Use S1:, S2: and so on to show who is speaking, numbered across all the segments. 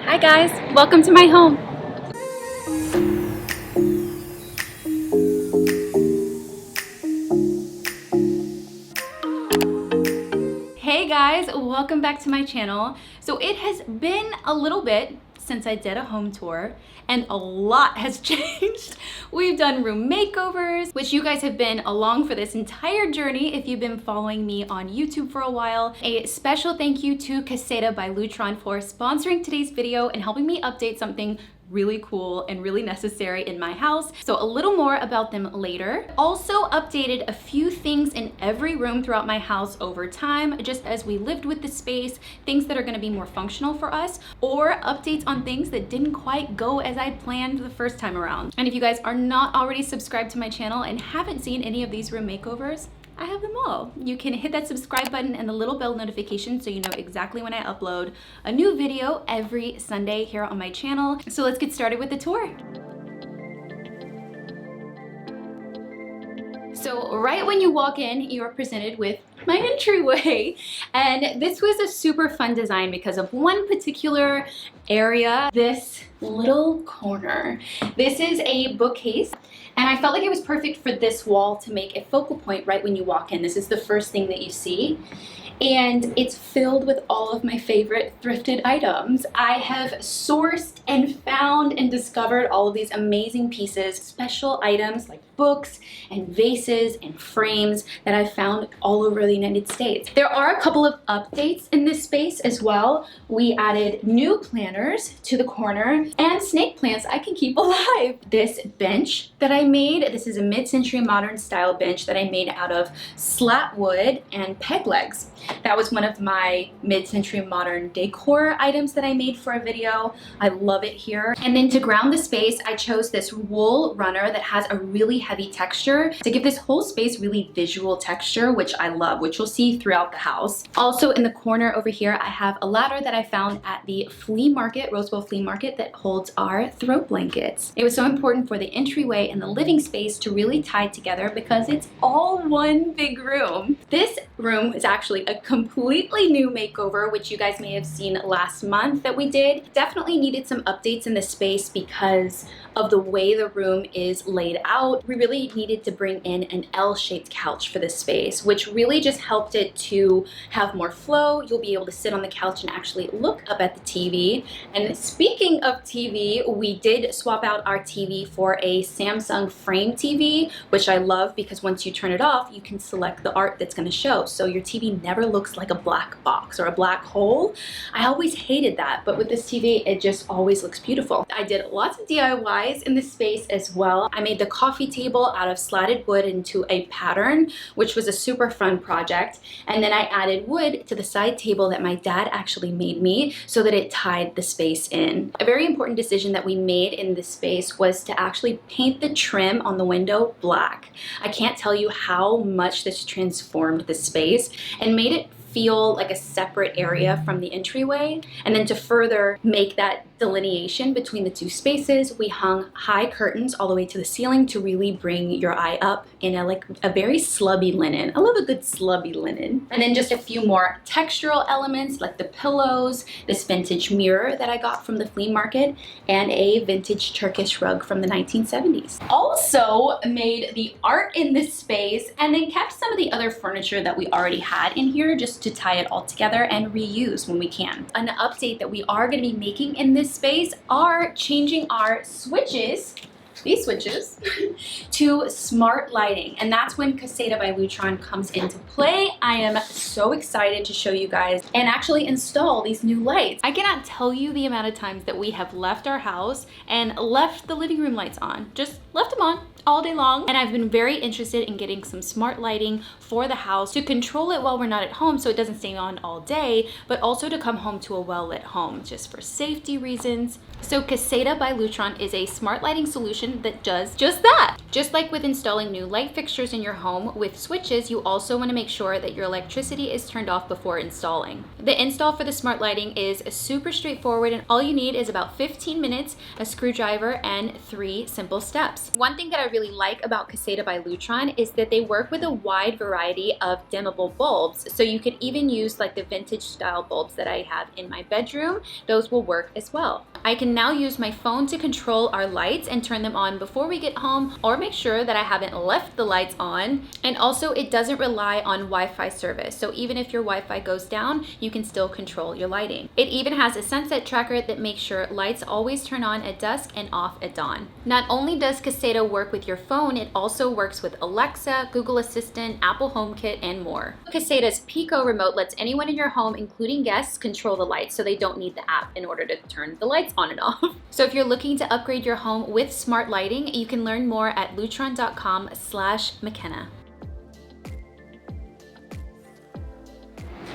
S1: Hi guys, welcome to my home. Hey guys, welcome back to my channel. So it has been a little bit since I did a home tour and a lot has changed. We've done room makeovers, which you guys have been along for this entire journey if you've been following me on YouTube for a while. A special thank you to MaKeOVER by Lutron for sponsoring today's video and helping me update something really cool and really necessary in my house. So a little more about them later. Also updated a few things in every room throughout my house over time, just as we lived with the space, things that are gonna be more functional for us, or updates on things that didn't quite go as I planned the first time around. And if you guys are not already subscribed to my channel and haven't seen any of these room makeovers, I have them all. You can hit that subscribe button and the little bell notification so you know exactly when I upload a new video every Sunday here on my channel. So let's get started with the tour. So right when you walk in, you're presented with my entryway. And this was a super fun design because of one particular area, this little corner. This is a bookcase. And I felt like it was perfect for this wall to make a focal point right when you walk in. This is the first thing that you see. And it's filled with all of my favorite thrifted items. I have sourced and found and discovered all of these amazing pieces, special items like books and vases and frames that I've found all over the United States. There are a couple of updates in this space as well. We added new planters to the corner and snake plants I can keep alive. This bench that I made, this is a mid-century modern style bench that I made out of slat wood and peg legs. That was one of my mid-century modern decor items that I made for a video. I love it here. And then to ground the space, I chose this wool runner that has a really heavy texture to give this whole space really visual texture, which I love, which you'll see throughout the house. Also in the corner over here, I have a ladder that I found at the flea market, Roseville Flea Market, that holds our throw blankets. It was so important for the entryway and the living space to really tie together because it's all one big room. This room is actually a completely new makeover, which you guys may have seen last month that we did. Definitely needed some updates in the space because of the way the room is laid out. We really needed to bring in an L-shaped couch for this space, which really just helped it to have more flow. You'll be able to sit on the couch and actually look up at the TV. And speaking of TV, we did swap out our TV for a Samsung frame TV, which I love because once you turn it off, you can select the art that's going to show. So your TV never looks like a black box or a black hole. I always hated that, but with this TV, it just always looks beautiful. I did lots of DIYs in this space as well. I made the coffee table out of slatted wood into a pattern, which was a super fun project. And then I added wood to the side table that my dad actually made me so that it tied the space in. A very important decision that we made in this space was to actually paint the trim on the window black. I can't tell you how much this transformed the space and made it feel like a separate area from the entryway. And then to further make that delineation between the two spaces, we hung high curtains all the way to the ceiling to really bring your eye up in a very slubby linen. I love a good slubby linen. And then just a few more textural elements like the pillows, this vintage mirror that I got from the flea market, and a vintage Turkish rug from the 1970s. Also made the art in this space and then kept some of the other furniture that we already had in here just to tie it all together and reuse when we can. An update that we are going to be making in this space are changing our switches, these switches, to smart lighting. And that's when MaKeOVER by Lutron comes into play. I am so excited to show you guys and actually install these new lights. I cannot tell you the amount of times that we have left our house and left the living room lights on. Just left them on all day long. And I've been very interested in getting some smart lighting for the house to control it while we're not at home so it doesn't stay on all day, but also to come home to a well-lit home just for safety reasons. So MaKeOVER by Lutron is a smart lighting solution solution that does just that. Just like with installing new light fixtures in your home with switches, you also want to make sure that your electricity is turned off before installing. The install for the smart lighting is super straightforward, and all you need is about 15 minutes, a screwdriver, and 3 simple steps. One thing that I really like about Caseta by Lutron is that they work with a wide variety of dimmable bulbs. So you could even use like the vintage style bulbs that I have in my bedroom. Those will work as well. I can now use my phone to control our lights and turn them on before we get home, or make sure that I haven't left the lights on. And also it doesn't rely on Wi-Fi service. So even if your Wi-Fi goes down, you can still control your lighting. It even has a sunset tracker that makes sure lights always turn on at dusk and off at dawn. Not only does Caseta work with your phone, it also works with Alexa, Google Assistant, Apple HomeKit, and more. Caseta's Pico remote lets anyone in your home, including guests, control the lights, so they don't need the app in order to turn the lights on and off. So if you're looking to upgrade your home with smart lighting, you can learn more at lutron.com/MaCenna.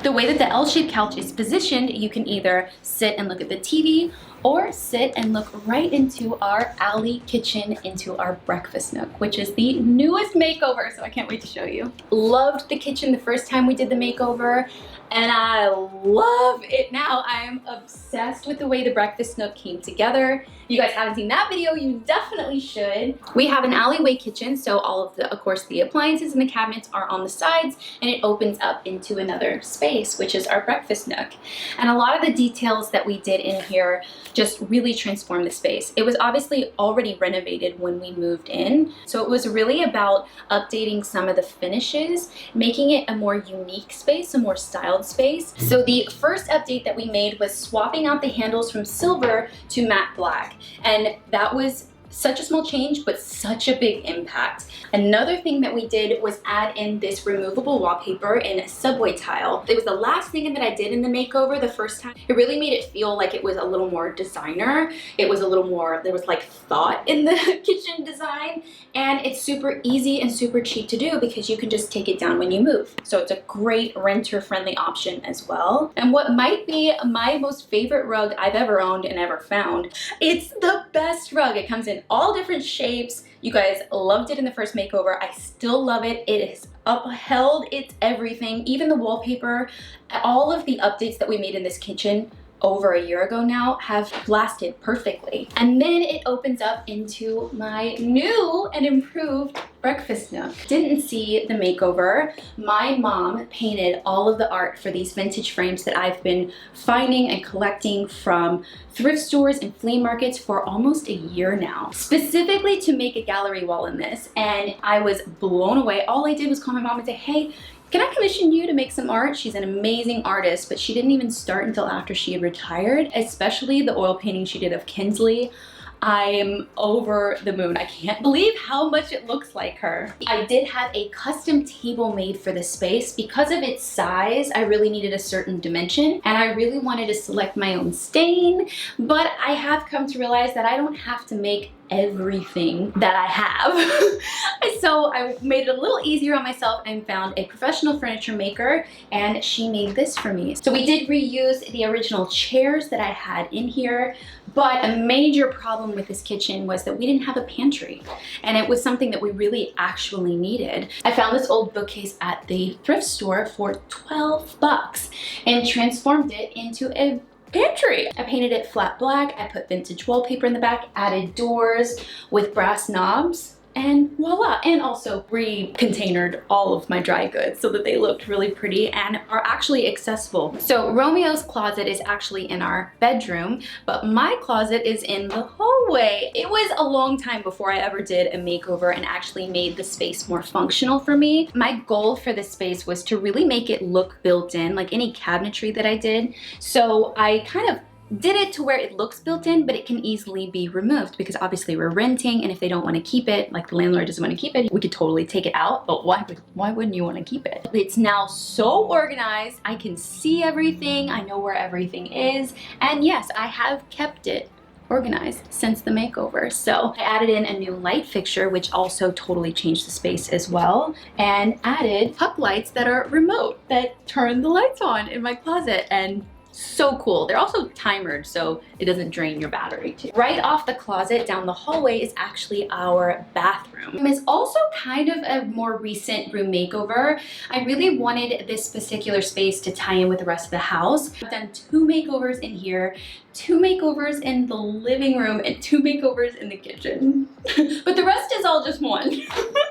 S1: The way that the L-shaped couch is positioned, you can either sit and look at the TV or sit and look right into our alley kitchen, into our breakfast nook, which is the newest makeover, so I can't wait to show you. Loved the kitchen the first time we did the makeover, and I love it now. I am obsessed with the way the breakfast nook came together. If you guys haven't seen that video, you definitely should. We have an alleyway kitchen, so all of the, of course, the appliances and the cabinets are on the sides, and it opens up into another space, which is our breakfast nook. And a lot of the details that we did in here just really transformed the space. It was obviously already renovated when we moved in, so it was really about updating some of the finishes, making it a more unique space, a more styled space. So the first update that we made was swapping out the handles from silver to matte black, and that was such a small change, but such a big impact. Another thing that we did was add in this removable wallpaper in subway tile. It was the last thing that I did in the makeover the first time. It really made it feel like it was a little more designer. It was a little more, there was like thought in the kitchen design, and it's super easy and super cheap to do because you can just take it down when you move. So it's a great renter-friendly option as well. And what might be my most favorite rug I've ever owned and ever found, it's the best rug. It comes in all different shapes. You guys loved it in the first makeover. I still love it. It is upheld. It's everything. Even the wallpaper, all of the updates that we made in this kitchen over a year ago now have lasted perfectly. And then it opens up into my new and improved breakfast nook. Didn't see the makeover. My mom painted all of the art for these vintage frames that I've been finding and collecting from thrift stores and flea markets for almost a year now, specifically to make a gallery wall in this. And I was blown away. All I did was call my mom and say, hey, can I commission you to make some art? She's an amazing artist, but she didn't even start until after she had retired, especially the oil painting she did of Kinsley. I'm over the moon. I can't believe how much it looks like her. I did have a custom table made for this space. Because of its size, I really needed a certain dimension, and I really wanted to select my own stain, but I have come to realize that I don't have to make everything that I have. So I made it a little easier on myself and found a professional furniture maker, and she made this for me. So we did reuse the original chairs that I had in here, but a major problem with this kitchen was that we didn't have a pantry, and it was something that we really actually needed. I found this old bookcase at the thrift store for 12 bucks and transformed it into a pantry. I painted it flat black, I put vintage wallpaper in the back, added doors with brass knobs, and voila. And also re-containered all of my dry goods so that they looked really pretty and are actually accessible. So Romeo's closet is actually in our bedroom, but my closet is in the hallway. It was a long time before I ever did a makeover and actually made the space more functional for me. My goal for this space was to really make it look built in, like any cabinetry that I did. So I kind of did it to where it looks built in, but it can easily be removed because obviously we're renting, and if they don't want to keep it, like the landlord doesn't want to keep it, we could totally take it out, but why wouldn't you want to keep it? It's now so organized. I can see everything. I know where everything is. And yes, I have kept it organized since the makeover. So I added in a new light fixture, which also totally changed the space as well, and added puck lights that are remote that turn the lights on in my closet, and So cool. They're also timered so it doesn't drain your battery too. Right off the closet down the hallway is actually our bathroom. It's also kind of a more recent room makeover. I really wanted this particular space to tie in with the rest of the house. I've done 2 makeovers in here, 2 makeovers in the living room, and 2 makeovers in the kitchen. But the rest is all just one.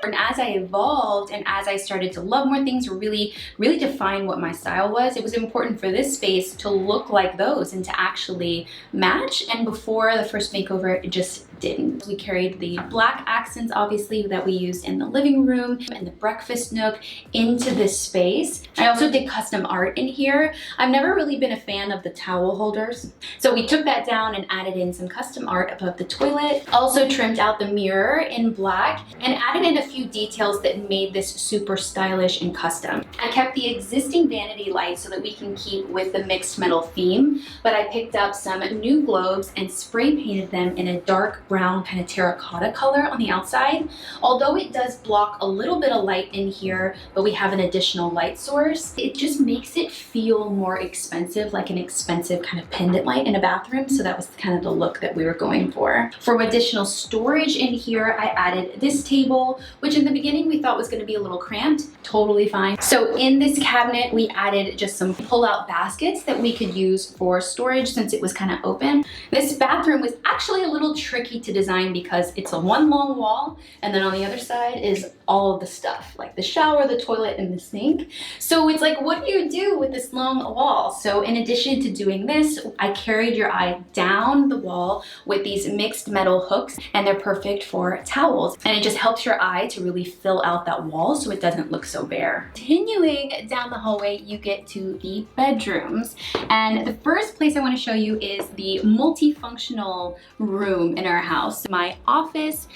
S1: And as I evolved and as I started to love more things, or really define what my style was, it was important for this space to look like those and to actually match. And before the first makeover, it just didn't. We carried the black accents, obviously, that we used in the living room and the breakfast nook into this space. I also did custom art in here. I've never really been a fan of the towel holders, so we took that down and added in some custom art above the toilet. Also trimmed out the mirror in black and added in a few details that made this super stylish and custom. I kept the existing vanity light so that we can keep with the mixed metal theme, but I picked up some new globes and spray painted them in a dark brown kind of terracotta color on the outside. Although it does block a little bit of light in here, but we have an additional light source, it just makes it feel more expensive, like an expensive kind of pendant light in a bathroom. So that was kind of the look that we were going for. For additional storage in here, I added this table, which in the beginning we thought was going to be a little cramped. Totally fine. So in this cabinet, we added just some pull-out baskets that we could use for storage since it was kind of open. This bathroom was actually a little tricky to design because it's a one long wall, and then on the other side is all of the stuff, like the shower, the toilet, and the sink. So it's like, what do you do with this long wall? So in addition to doing this, I carried your eye down the wall with these mixed metal hooks, and they're perfect for towels. And it just helps your eye to really fill out that wall so it doesn't look so bare. Continuing down the hallway, you get to the bedrooms. And the first place I want to show you is the multifunctional room in our house. My office,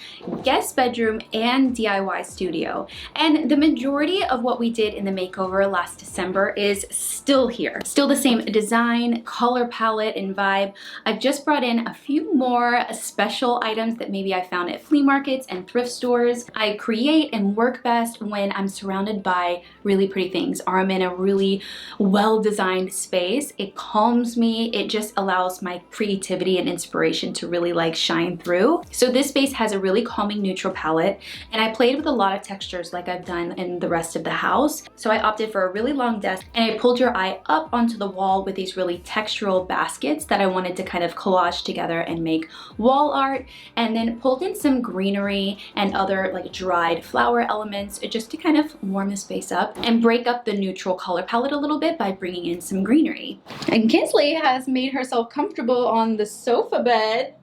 S1: guest bedroom, and DIY studio. And the majority of what we did in the makeover last December is still here. Still the same design, color palette, and vibe. I've just brought in a few more special items that maybe I found at flea markets and thrift stores. I create and work best when I'm surrounded by really pretty things, or I'm in a really well-designed space. It calms me. It just allows my creativity and inspiration to really like shine through. So this space has a really calming neutral palette, and I played with a lot of textures like I've done in the rest of the house. So I opted for a really long desk, and I pulled your eye up onto the wall with these really textural baskets that I wanted to kind of collage together and make wall art, and then pulled in some greenery and other like dried flower elements just to kind of warm the space up and break up the neutral color palette a little bit by bringing in some greenery. And Kinsley has made herself comfortable on the sofa bed.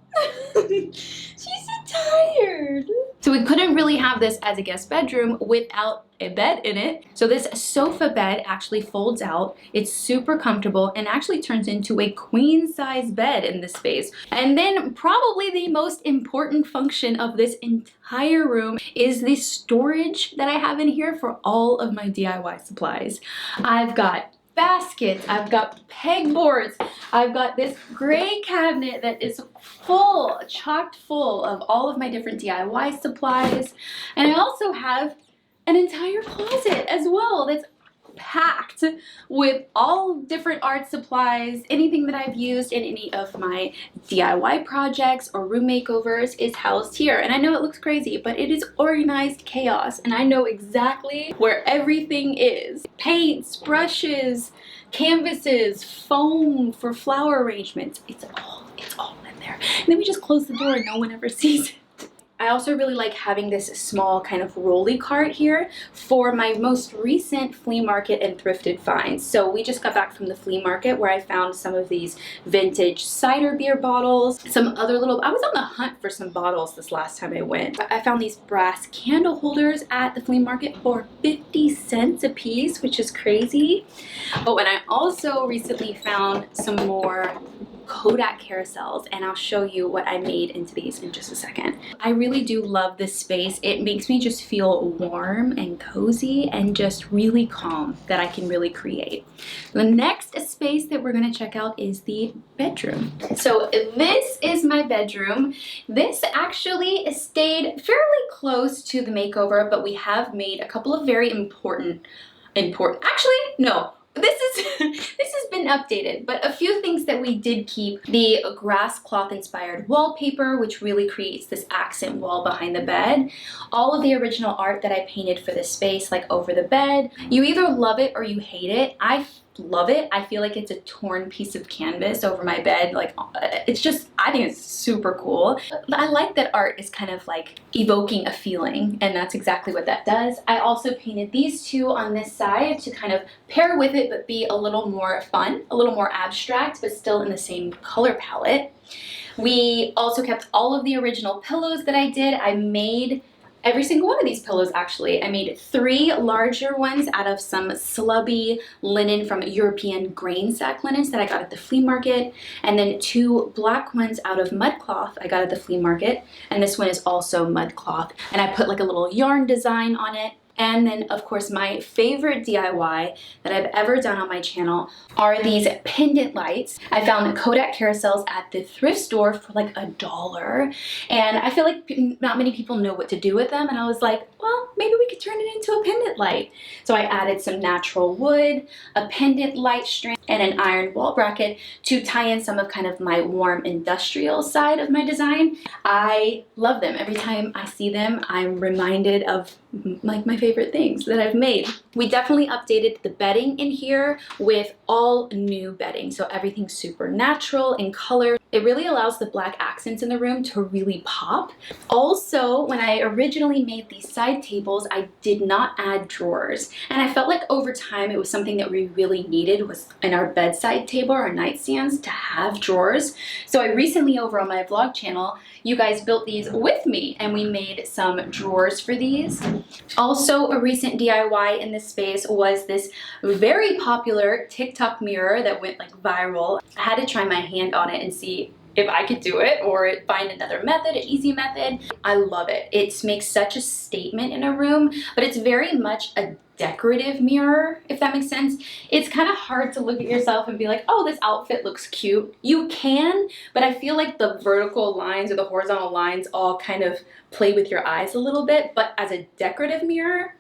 S1: She's so tired. So we couldn't really have this as a guest bedroom without a bed in it. So this sofa bed actually folds out. It's super comfortable and actually turns into a queen size bed in this space. And then probably the most important function of this entire room is the storage that I have in here for all of my DIY supplies. I've got baskets, I've got pegboards, I've got this gray cabinet that is full, chocked full of all of my different DIY supplies. And I also have an entire closet as well that's packed with all different art supplies. Anything that I've used in any of my DIY projects or room makeovers is housed here. And I know it looks crazy, but it is organized chaos, and I know exactly where everything is. Paints, brushes, canvases, foam for flower arrangements. It's all in there. And then we just close the door and no one ever sees it. I also really like having this small kind of rolly cart here for my most recent flea market and thrifted finds. So we just got back from the flea market where I found some of these vintage cider beer bottles, some other little, I was on the hunt for some bottles this last time I went. I found these brass candle holders at the flea market for 50 cents a piece, which is crazy. Oh, and I also recently found some more Kodak carousels, and I'll show you what I made into these in just a second. I really do love this space. It makes me just feel warm and cozy and just really calm that I can really create. The next space that we're going to check out is the bedroom. So this is my bedroom. This actually stayed fairly close to the makeover, but we have made a couple of very important, actually, no, this has been updated, but a few things that we did keep: the grass cloth inspired wallpaper, which really creates this accent wall behind the bed. All of the original art that I painted for this space, like over the bed. You either love it or you hate it. I love it. I feel like it's a torn piece of canvas over my bed. Like, it's just, I think it's super cool. I like that art is kind of like evoking a feeling, and that's exactly what that does. I also painted these two on this side to kind of pair with it, but be a little more fun, a little more abstract, but still in the same color palette. We also kept all of the original pillows that I did. I made every single one of these pillows, actually. I made 3 larger ones out of some slubby linen from European grain sack linens that I got at the flea market, and then 2 black ones out of mud cloth I got at the flea market, and this one is also mud cloth, and I put like a little yarn design on it. And then, of course, my favorite DIY that I've ever done on my channel are these pendant lights. I found Kodak carousels at the thrift store for like $1. And I feel like not many people know what to do with them. And I was like, well, maybe we could turn it into a pendant light. So I added some natural wood, a pendant light strand, and an iron wall bracket to tie in some of kind of my warm industrial side of my design. I love them. Every time I see them, I'm reminded of like my favorite things that I've made. We definitely updated the bedding in here with all new bedding. So everything's super natural in color. It really allows the black accents in the room to really pop. Also, when I originally made these side tables, I did not add drawers. And I felt like over time it was something that we really needed was in our bedside table, our nightstands, to have drawers. So I recently, over on my vlog channel, you guys built these with me, and we made some drawers for these. Also, a recent DIY in this space was this very popular TikTok mirror that went like viral. I had to try my hand on it and see if I could do it or find another method, an easy method. I love it. It makes such a statement in a room, but it's very much a decorative mirror, if that makes sense. It's kind of hard to look at yourself and be like, oh, this outfit looks cute. You can, but I feel like the vertical lines or the horizontal lines all kind of play with your eyes a little bit, but as a decorative mirror,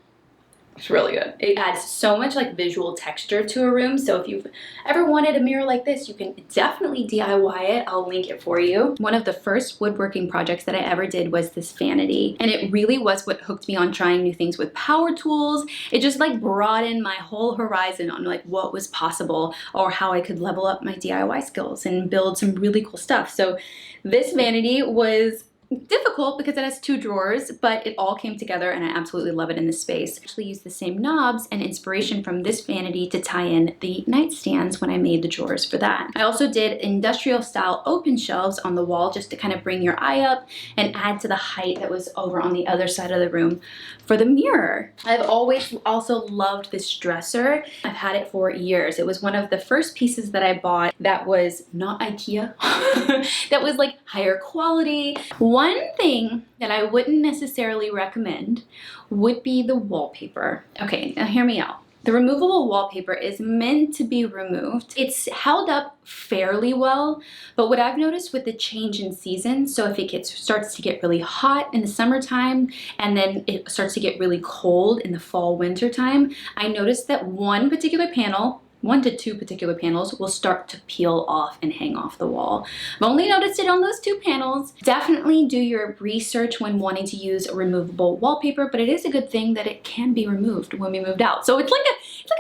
S1: it's really good. It adds so much like visual texture to a room. So if you've ever wanted a mirror like this, you can definitely DIY it. I'll link it for you. One of the first woodworking projects that I ever did was this vanity. And it really was what hooked me on trying new things with power tools. It just like broadened my whole horizon on like what was possible or how I could level up my DIY skills and build some really cool stuff. So this vanity was difficult because it has 2 drawers, but it all came together and I absolutely love it in this space. I actually used the same knobs and inspiration from this vanity to tie in the nightstands when I made the drawers for that. I also did industrial style open shelves on the wall just to kind of bring your eye up and add to the height that was over on the other side of the room for the mirror. I've always also loved this dresser. I've had it for years. It was one of the first pieces that I bought that was not IKEA, that was like higher quality. One thing that I wouldn't necessarily recommend would be the wallpaper. Okay, now hear me out. The removable wallpaper is meant to be removed. It's held up fairly well, but what I've noticed with the change in season, so if it starts to get really hot in the summertime and then it starts to get really cold in the fall winter time, I noticed that one particular panel, 1 to 2 particular panels, will start to peel off and hang off the wall. I've only noticed it on those 2 panels. Definitely do your research when wanting to use a removable wallpaper, but it is a good thing that it can be removed when we moved out. So it's like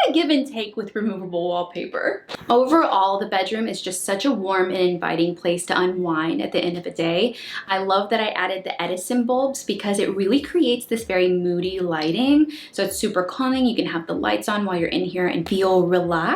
S1: a give and take with removable wallpaper. Overall, the bedroom is just such a warm and inviting place to unwind at the end of the day. I love that I added the Edison bulbs because it really creates this very moody lighting. So it's super calming. You can have the lights on while you're in here and feel relaxed.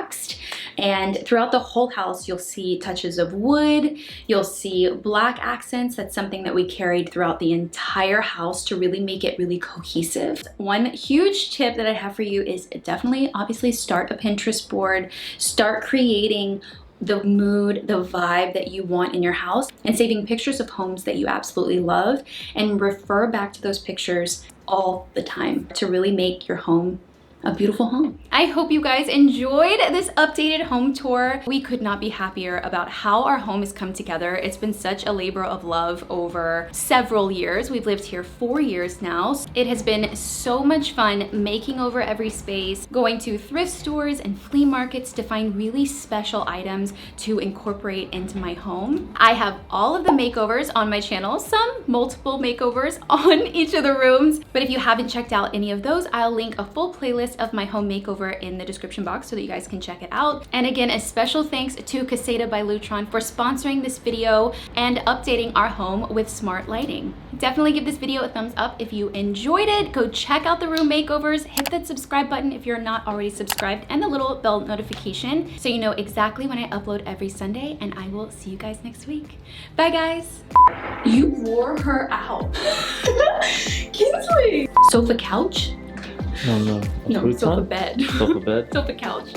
S1: And throughout the whole house, you'll see touches of wood. You'll see black accents. That's something that we carried throughout the entire house to really make it really cohesive. One huge tip that I have for you is definitely, obviously, start a Pinterest board. Start creating the mood, the vibe that you want in your house, and saving pictures of homes that you absolutely love, and refer back to those pictures all the time to really make your home a beautiful home. I hope you guys enjoyed this updated home tour. We could not be happier about how our home has come together. It's been such a labor of love over several years. We've lived here 4 years now. It has been so much fun making over every space, going to thrift stores and flea markets to find really special items to incorporate into my home. I have all of the makeovers on my channel, some multiple makeovers on each of the rooms. But if you haven't checked out any of those, I'll link a full playlist of my home makeover in the description box so that you guys can check it out. And again, a special thanks to Caseta by Lutron for sponsoring this video and updating our home with smart lighting. Definitely give this video a thumbs up if you enjoyed it. Go check out the room makeovers, hit that subscribe button if you're not already subscribed, and the little bell notification so you know exactly when I upload every Sunday, and I will see you guys next week. Bye guys. You wore her out. Kinsley. Sofa couch?
S2: No.
S1: No, sofa bed.
S2: Sofa bed?
S1: Sofa couch.